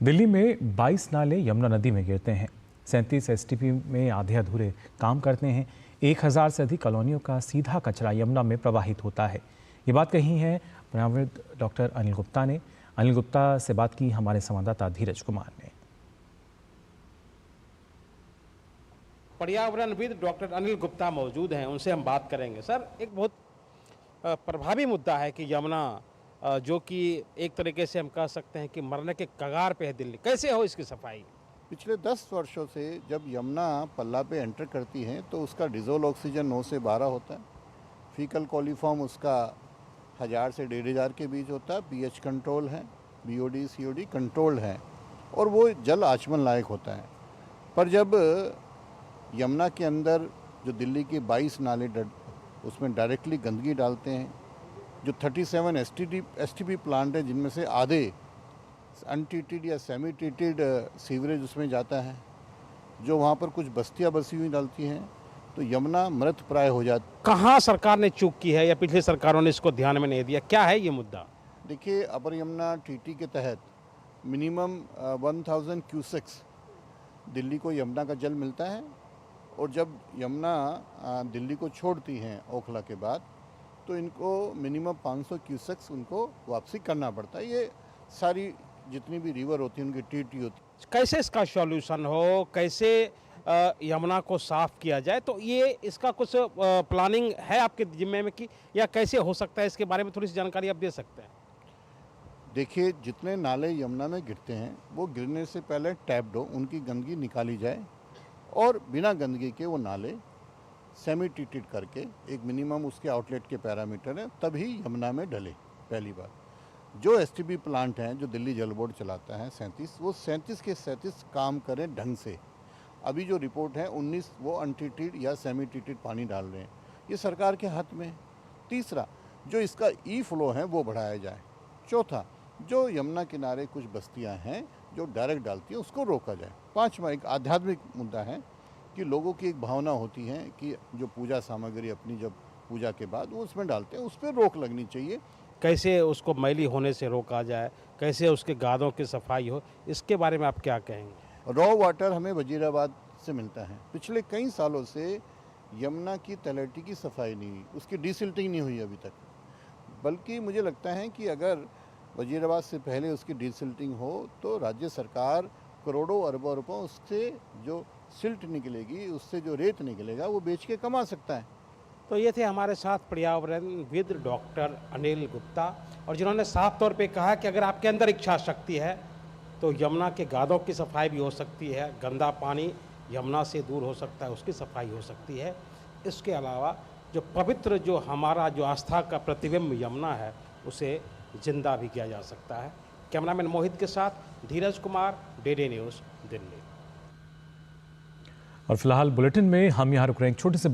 दिल्ली में 22 नाले यमुना नदी में गिरते हैं। 37 एसटीपी में आधे अधूरे काम करते हैं। 1000 से अधिक कॉलोनियों का सीधा कचरा यमुना में प्रवाहित होता है। ये बात कही है पर्यावरणविद डॉक्टर अनिल गुप्ता ने। अनिल गुप्ता से बात की हमारे संवाददाता धीरज कुमार ने। पर्यावरणविद डॉक्टर अनिल गुप्ता मौजूद हैं, उनसे हम बात करेंगे। सर, एक बहुत प्रभावी मुद्दा है कि यमुना जो कि एक तरीके से हम कह सकते हैं कि मरने के कगार पे है दिल्ली, कैसे हो इसकी सफाई? पिछले 10 वर्षों से जब यमुना पल्ला पे एंटर करती है तो उसका डिजोल्व ऑक्सीजन 9 से 12 होता है। फीकल कॉलीफॉर्म उसका 1000 से 1500 के बीच होता है। पीएच कंट्रोल है, बीओडी सीओडी कंट्रोल्ड है और वो जल आचमन लायक होता है। पर जब यमुना के अंदर जो दिल्ली के 22 नाले उसमें डायरेक्टली गंदगी डालते हैं, जो 37 एसटीपी प्लांट है जिनमें से आधे अनट्रीटेड या सेमी ट्रीटेड सीवरेज उसमें जाता है, जो वहाँ पर कुछ बस्तियाँ बसी हुई डालती हैं, तो यमुना मृत प्राय हो जाती। कहाँ सरकार ने चूक की है या पिछली सरकारों ने इसको ध्यान में नहीं दिया? क्या है ये मुद्दा? देखिए, अपर यमुना टीटी के तहत मिनिमम 1000 क्यूसेक्स दिल्ली को यमुना का जल मिलता है और जब यमुना दिल्ली को छोड़ती हैं ओखला के बाद, तो इनको मिनिमम 500 क्यूसेक्स उनको वापसी करना पड़ता है। ये सारी जितनी भी रिवर होती है उनकी टीटी होती है। कैसे इसका सॉल्यूशन हो, कैसे यमुना को साफ किया जाए, तो ये इसका कुछ प्लानिंग है आपके जिम्मे में कि या कैसे हो सकता है, इसके बारे में थोड़ी सी जानकारी आप दे सकते हैं? देखिए, जितने नाले यमुना में गिरते हैं वो गिरने से पहले टैप्ड हो, उनकी गंदगी निकाली जाए और बिना गंदगी के वो नाले सेमी ट्रीटेड करके एक मिनिमम उसके आउटलेट के पैरामीटर है, तभी यमुना में डले। पहली बात, जो एसटीपी प्लांट हैं जो दिल्ली जल बोर्ड चलाता है 37, वो 37 के 37 काम करें ढंग से। अभी जो रिपोर्ट है 19 वो अनट्रीटेड या सेमी ट्रीटेड पानी डाल रहे हैं, ये सरकार के हाथ में। तीसरा, जो इसका ई फ्लो है वो बढ़ाया जाए। चौथा, जो यमुना किनारे कुछ बस्तियां हैं जो डायरेक्ट डालती हैं उसको रोका जाए। पांचवा, एक आध्यात्मिक मुद्दा है कि लोगों की एक भावना होती है कि जो पूजा सामग्री अपनी जब पूजा के बाद वो उसमें डालते हैं, उस पर रोक लगनी चाहिए। कैसे उसको मैली होने से रोका जाए, कैसे उसके गादों की सफाई हो, इसके बारे में आप क्या कहेंगे? रॉ वाटर हमें वजीराबाद से मिलता है। पिछले कई सालों से यमुना की तलहटी की सफाई नहीं हुई, उसकी डीसिल्टिंग नहीं हुई अभी तक। बल्कि मुझे लगता है कि अगर वजीराबाद से पहले उसकी डीसिल्टिंग हो तो राज्य सरकार करोड़ों अरबों रुपये उससे जो सिल्ट निकलेगी, उससे जो रेत निकलेगा, वो बेच के कमा सकता है। तो ये थे हमारे साथ पर्यावरणविद डॉक्टर अनिल गुप्ता, और जिन्होंने साफ तौर पे कहा कि अगर आपके अंदर इच्छा शक्ति है तो यमुना के गादों की सफाई भी हो सकती है, गंदा पानी यमुना से दूर हो सकता है, उसकी सफाई हो सकती है। इसके अलावा जो पवित्र, जो हमारा जो आस्था का प्रतिबिंब यमुना है, उसे जिंदा भी किया जा सकता है। कैमरामैन मोहित के साथ धीरज कुमार, डीडी न्यूज़, दिल्ली। और फिलहाल बुलेटिन में हम यहाँ रुक रहे हैं एक छोटे से